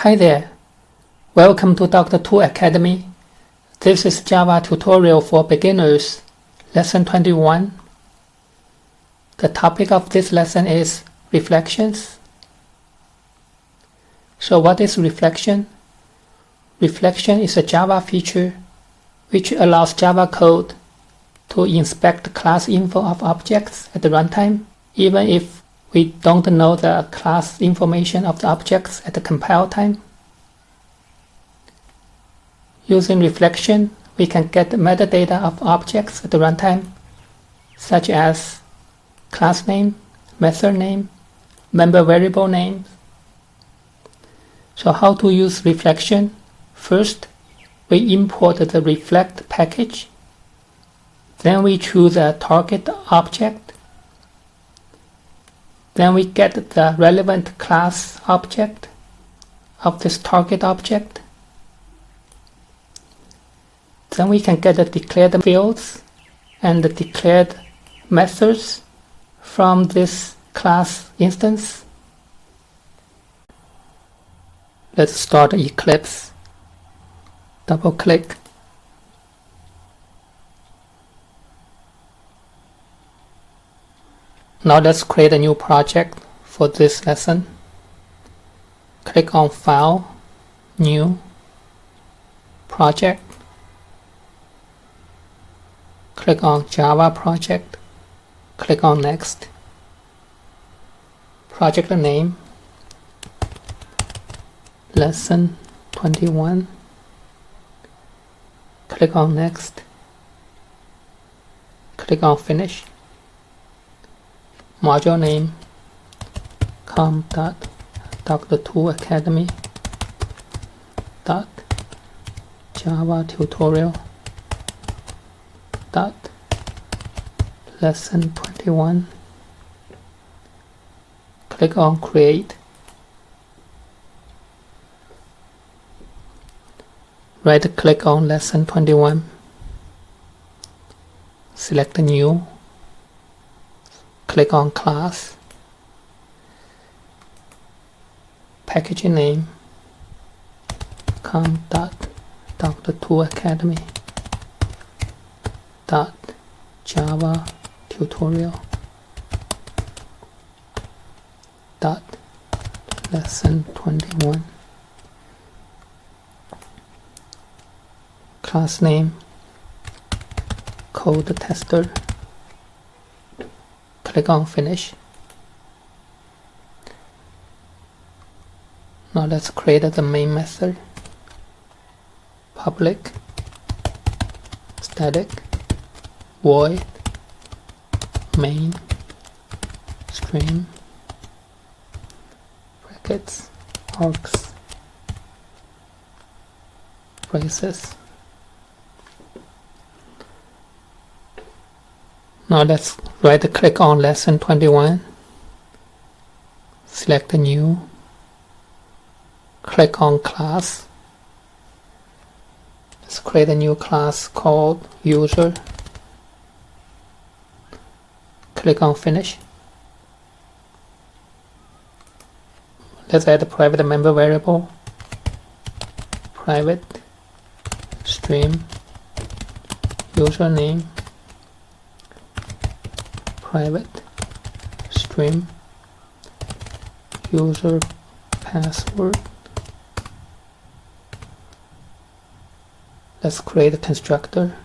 Hi there, welcome to Dr. Tu Academy. This is Java tutorial for beginners, lesson 21. The topic of this lesson is reflections. So what is reflection? Reflection is a Java feature which allows Java code to inspect class info of objects at the runtime, even if we don't know the class information of the objects at the compile time. Using reflection, we can get the metadata of objects at the runtime, such as class name, method name, member variable names. So how to use reflection? First, we import the reflect package. Then we choose a target object. Then we get the relevant class object of this target object. Then we can get the declared fields and the declared methods from this class instance. Let's start Eclipse. Double click. Now let's create a new project for this lesson. Click on File, New, Project. Click on Java Project. Click on Next. Project name, Lesson 21. Click on Next. Click on Finish. Module name, com.Dr.Tu.Academy .Java tutorial .lesson 21. Click on Create. Right click on Lesson 21. Select New. Click on Class. Package name, com.Dr.Tu.Academy .Java tutorial .lesson 21. Class name, code tester. Click on Finish. Now let's create the main method. Public static void main string brackets args braces. Now let's right click on Lesson 21. Select New. Click on Class. Let's create a new class called User. Click on Finish. Let's add a private member variable. Private stream username. Private stream user password. Let's create a constructor.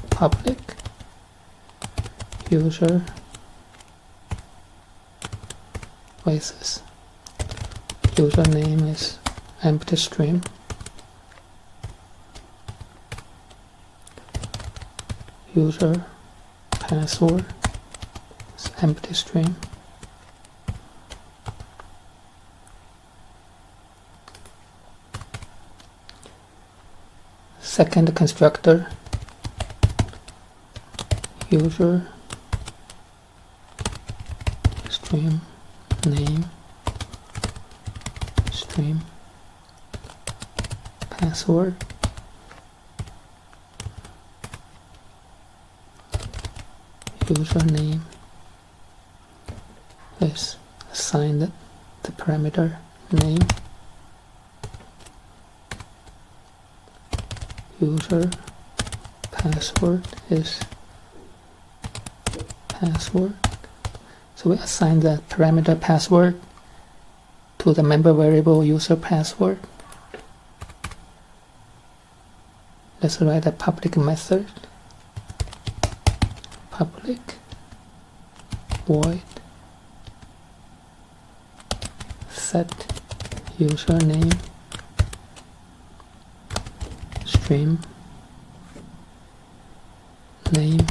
Public user braces. Username is empty string. User password is empty string. Second constructor, user stream name stream password. Username is assigned the parameter name user password is password. So we assign the parameter password to the member variable user password. Let's write a public method, public void set username stream name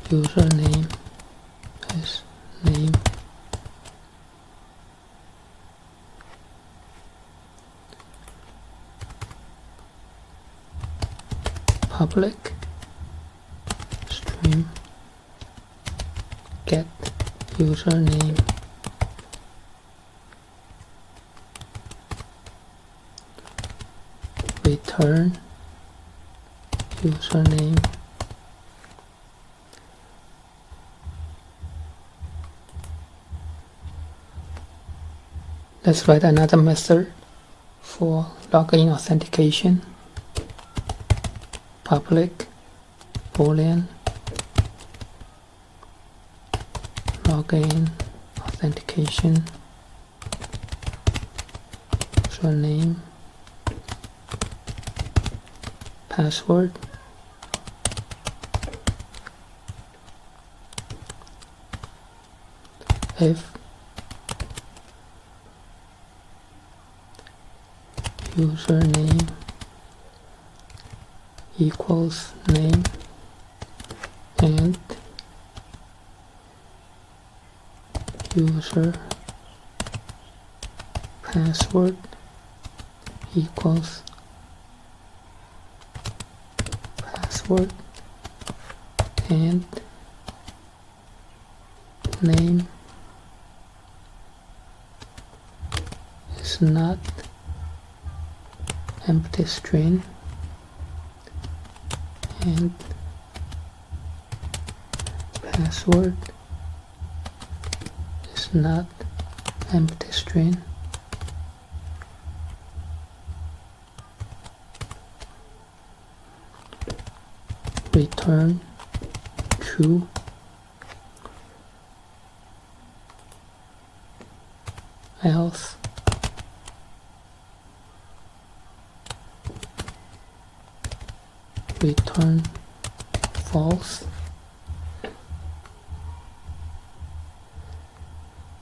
username is name public stream get username return username Let's write another method for login authentication. Public boolean login authentication username password if username equals name and user password equals password and name is not empty string and password is not empty string. Return true. Else return false.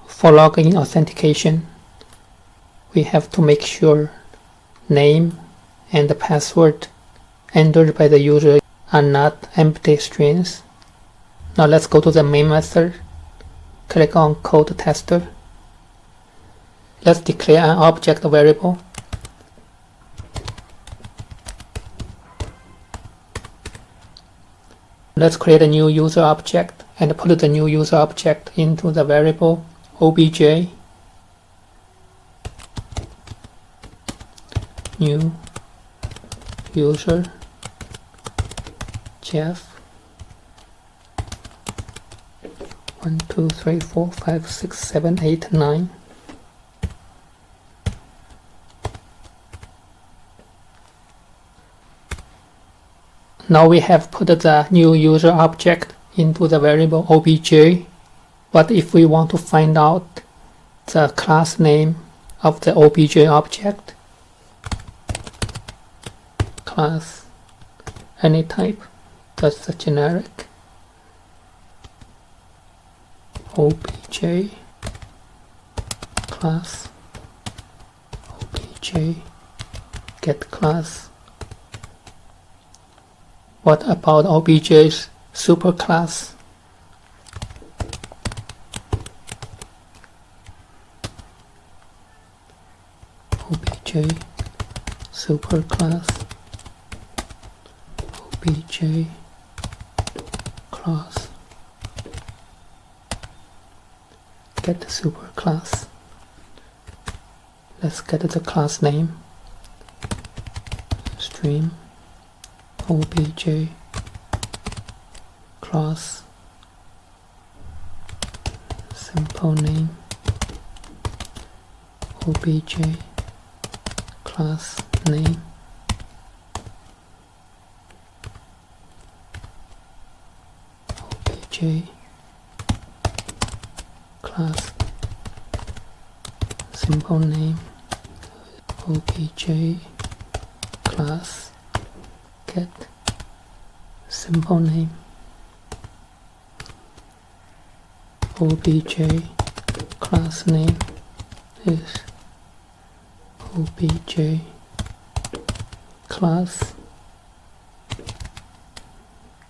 For login authentication, we have to make sure name and the password entered by the user are not empty strings. Now let's go to the main method, click on code tester. Let's declare an object variable. Let's create a new user object and put the new user object into the variable obj new user Jeff 1 2 3 4 5 6 7 8 9. Now we have put the new user object into the variable obj, but if we want to find out the class name of the obj object, class any type, that's the generic obj class obj get class. What about obj's superclass? Obj superclass obj class get the superclass. Let's get the class name stream obj class simple name obj class name. Obj class simple name. Obj class get simple name. Obj class name is obj class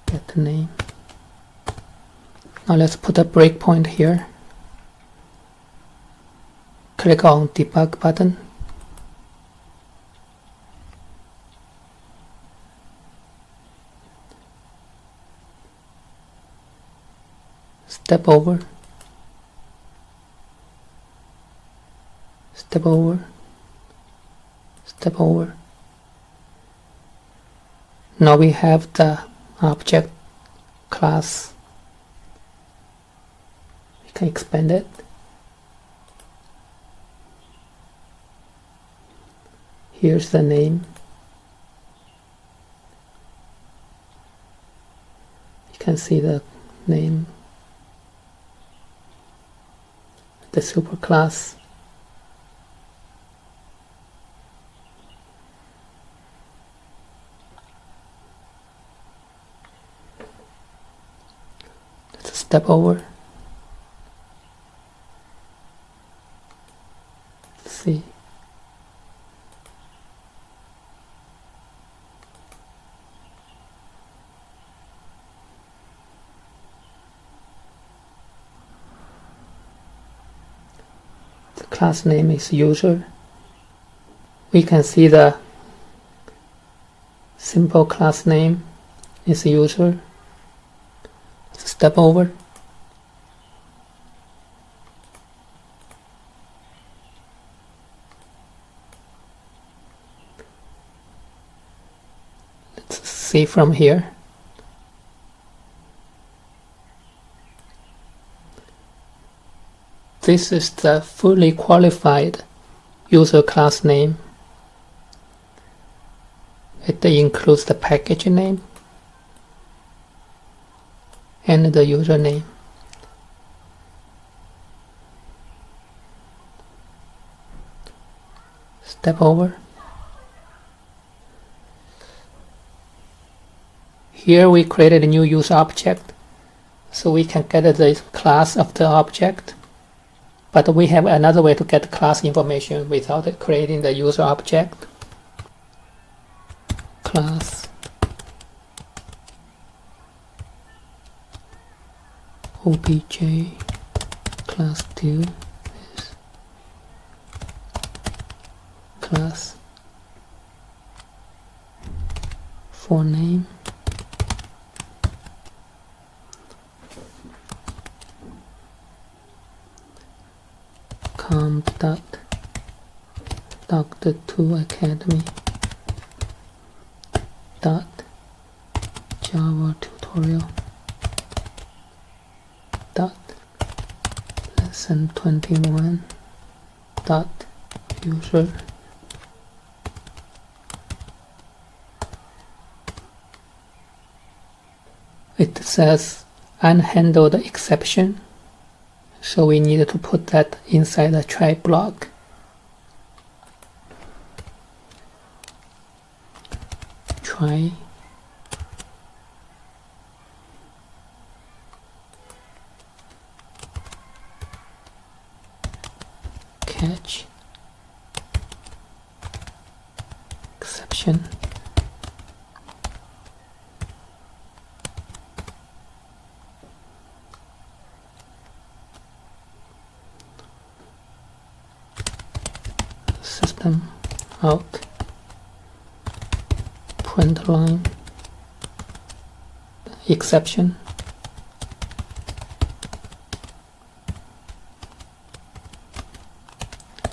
get name. Now let's put a breakpoint here. Click on debug button. Step over. Step over. Step over. Now we have the object class. We can expand it. Here's the name. You can see the name, the superclass. Let's step over. Let's see. Class name is user. We can see the simple class name is user. Let's step over. Let's see from here. This is the fully qualified user class name. It includes the package name and the username. Step over. Here we created a new user object, so we can get the class of the object. But we have another way to get class information without creating the user object. Class obj class 2 is class for name. Doctor2Academy Java tutorial lesson 21 user. It says unhandled exception, so we need to put that inside the try block. Try catch exception. System out print line exception.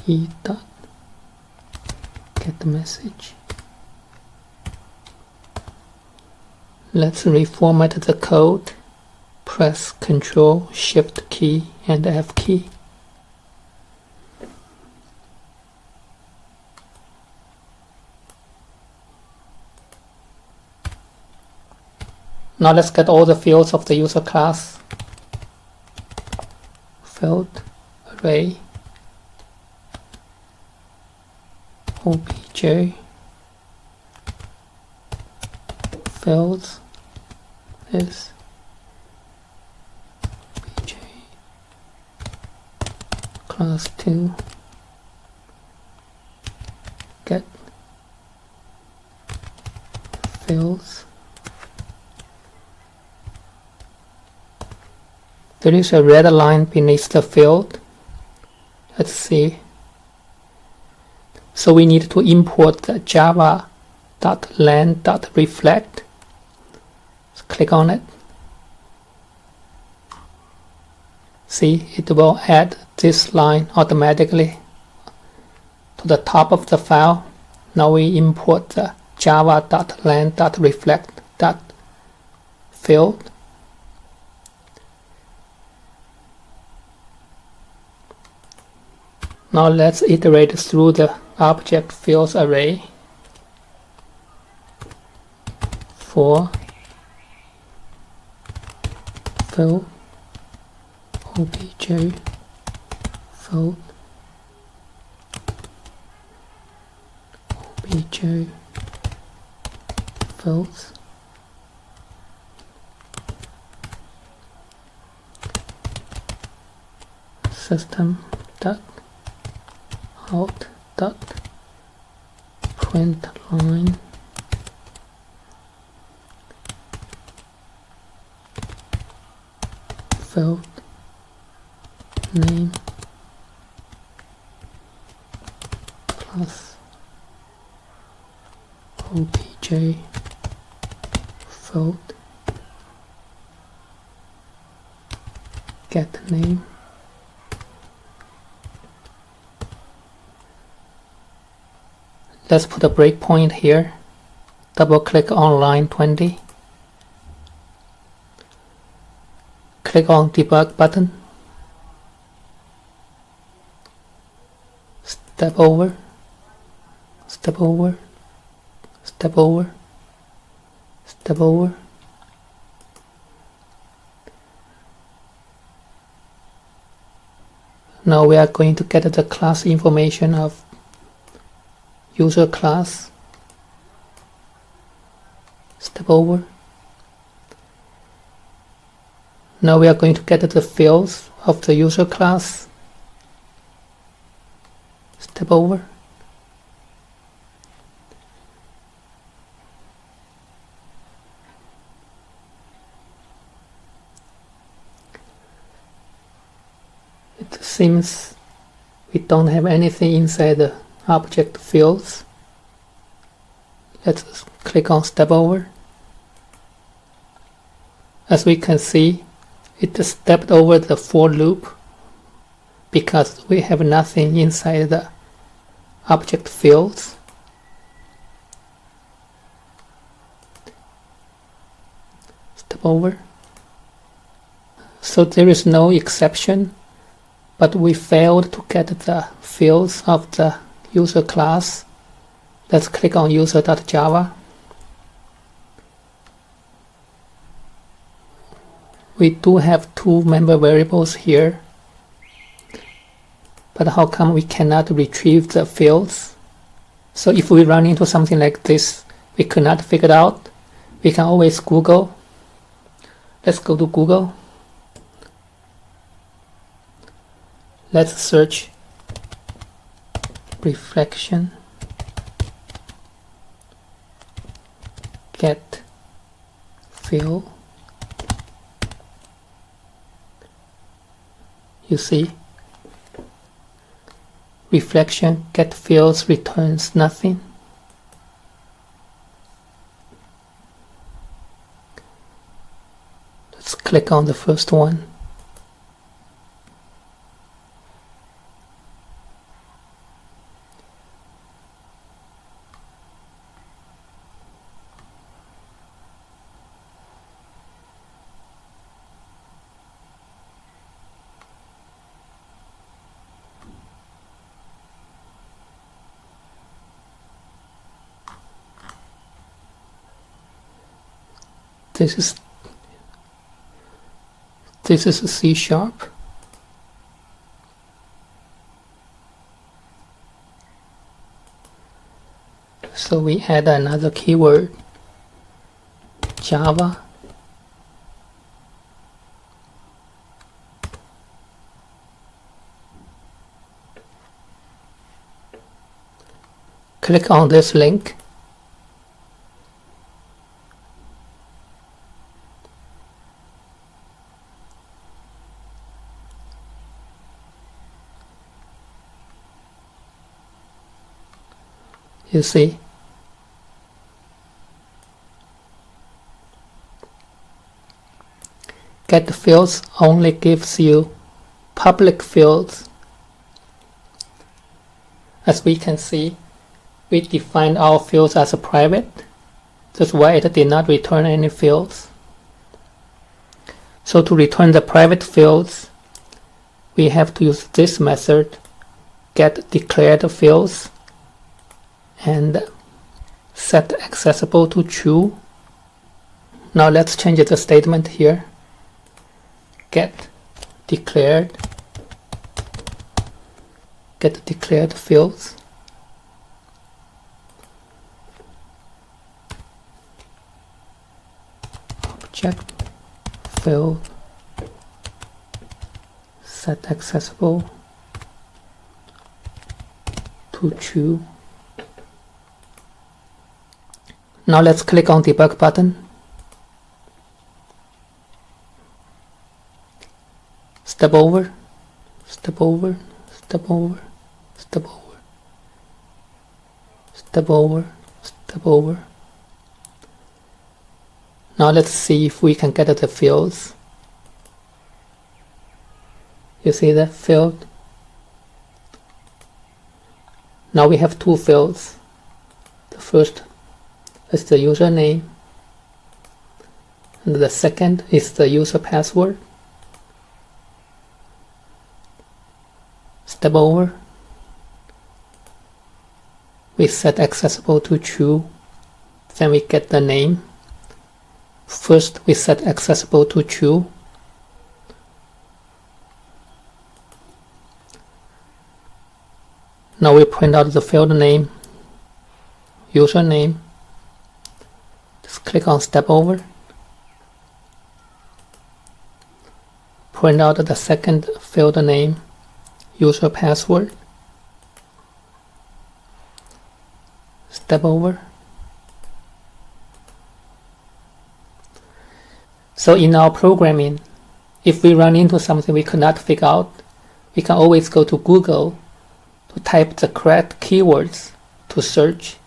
E dot get the message. Let's reformat the code. Press Ctrl Shift key and F key. Now let's get all the fields of the user class. Field array obj fields is obj class 2 get fields. There is a red line beneath the field. Let's see. So we need to import the java.lang.Reflect. Let's click on it. See, it will add this line automatically to the top of the file. Now we import the java.lang.Reflect.field. Now let's iterate through the object fields array for field obj field obj fields system dot out dot print line field name plus obj field get name. Let's put a breakpoint here. Double click on line 20. Click on debug button. Step over, step over, step over, step over. Now we are going to get the class information of user class. Step over. Now we are going to get the fields of the user class. Step over. It seems we don't have anything inside the object fields. Let's click on step over. As we can see, it stepped over the for loop because we have nothing inside the object fields. Step over. So there is no exception, but we failed to get the fields of the user class. Let's click on user.java. We do have two member variables here, but how come we cannot retrieve the fields? So if we run into something like this, we could not figure it out, we can always Google. Let's go to Google. Let's search reflection get field. You see, reflection get fields returns nothing. Let's click on the first one. This is This is C#. So we add another keyword, Java. Click on this link. You see, get fields only gives you public fields. As we can see, we defined our fields as a private. That's why it did not return any fields. So to return the private fields, we have to use this method, getDeclaredFields, and set accessible to true. Now let's change the statement here. Get declared fields. Object field set accessible to true. Now let's click on debug button. Step over, step over, step over, step over, step over, step over. Now let's see if we can get the fields. You see that field? Now we have two fields. The first is the username, and the second is the user password. Step over. We set accessible to true. Then we get the name. First we set accessible to true. Now we print out the field name, username. Just click on step over. Print out the second field name, user password. Step over. So in our programming, if we run into something we could not figure out, we can always go to Google to type the correct keywords to search.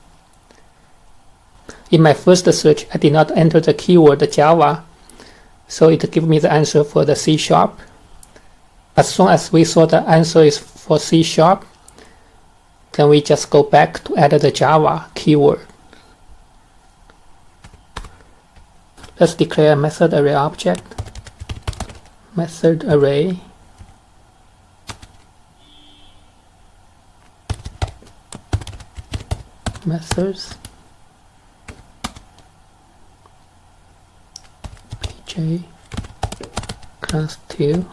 In my first search, I did not enter the keyword Java, so it gave me the answer for the C#. As soon as we saw the answer is for C#, then we just go back to add the Java keyword. Let's declare a method array object. Method array methods pj class 2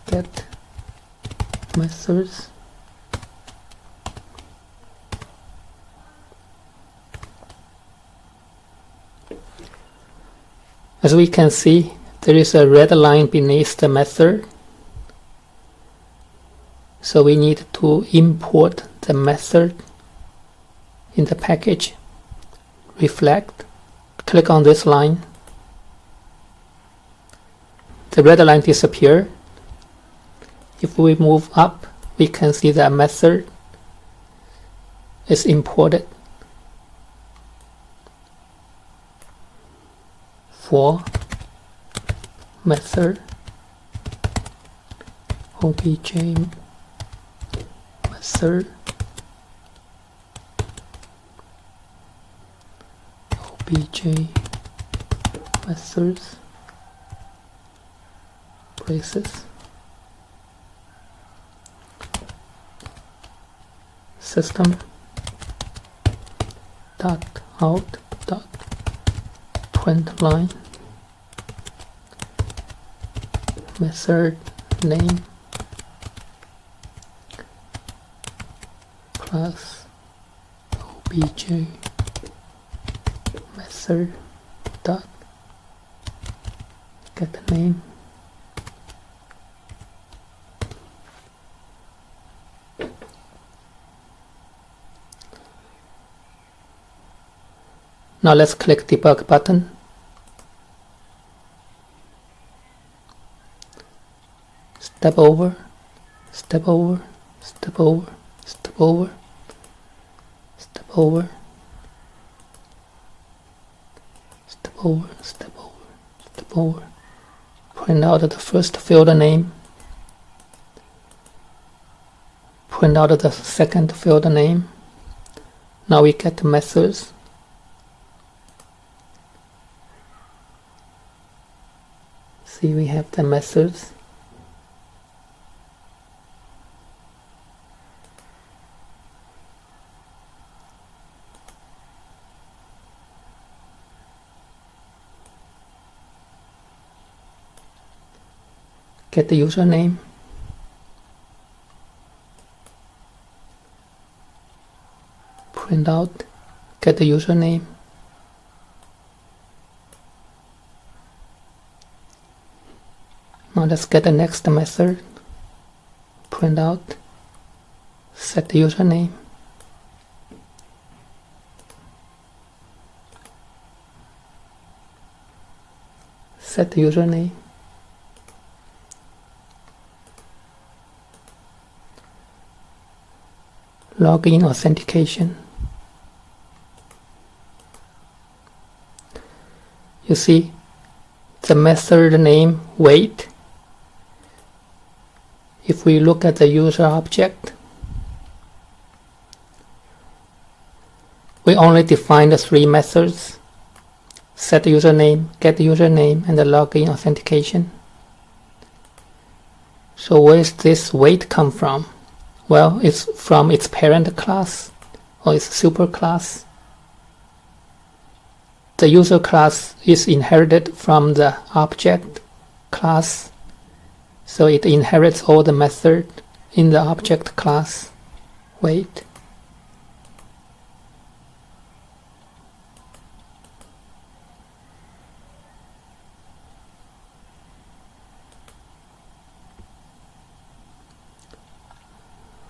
get methods As we can see, there is a red line beneath the method. So we need to import the method in the package. Reflect. Click on this line. The red line disappears. If we move up, we can see the method is imported. For method obj method obj methods braces system dot out dot print line method name plus obj method dot get the name. Now let's click debug button. Step over, step over, step over, step over, step over, step over, step over, step over. Print out the first field name. Print out the second field name. Now we get the methods. See, we have the methods. Get the username. Print out, get the username. Now let's get the next method. Print out, set the username. Set the username. Login authentication. You see the method name wait. If we look at the user object, we only define the three methods: set the username, get the username, and the login authentication. So where does this wait come from? Well, it's from its parent class or its superclass. The user class is inherited from the object class, so it inherits all the methods in the object class. Wait.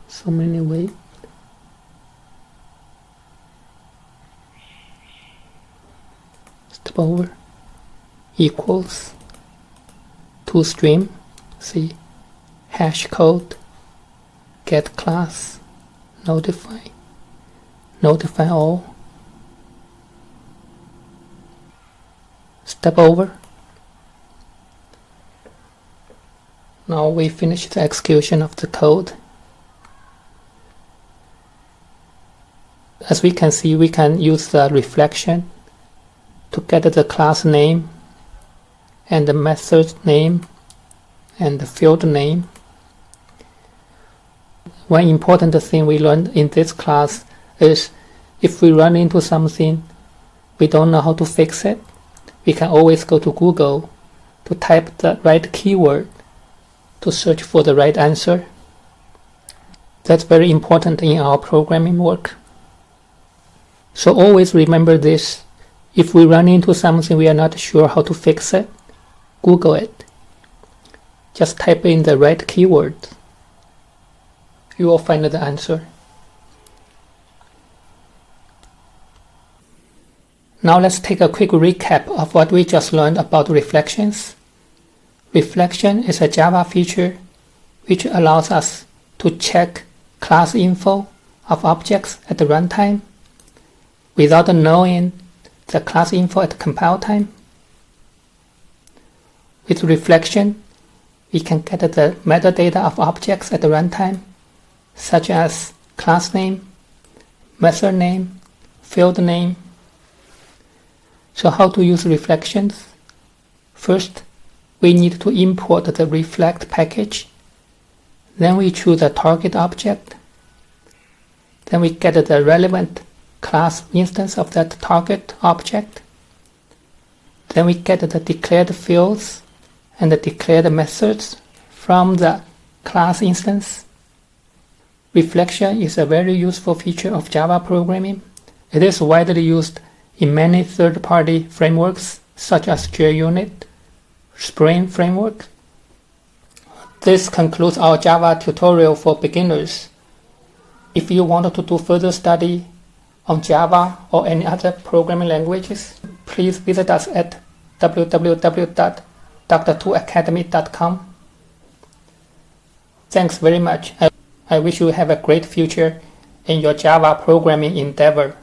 So many wait. Step over. Equals toString. See, hash code, get class, notify, notify all. Step over. Now we finish the execution of the code. As we can see, we can use the reflection to get the class name and the method name and the field name. One important thing we learned in this class is if we run into something we don't know how to fix it, we can always go to Google to type the right keyword to search for the right answer. That's very important in our programming work. So always remember this: if we run into something we are not sure how to fix it, Google it. Just type in the right keyword. You will find the answer. Now let's take a quick recap of what we just learned about reflections. Reflection is a Java feature which allows us to check class info of objects at the runtime without knowing the class info at compile time. With reflection, we can get the metadata of objects at the runtime, such as class name, method name, field name. So how to use reflections? First, we need to import the reflect package. Then we choose a target object. Then we get the relevant class instance of that target object. Then we get the declared fields and declare the methods from the class instance. Reflection is a very useful feature of Java programming. It is widely used in many third-party frameworks such as JUnit, Spring Framework. This concludes our Java tutorial for beginners. If you want to do further study on Java or any other programming languages, please visit us at www.dr2academy.com. Thanks very much. I wish you have a great future in your Java programming endeavor.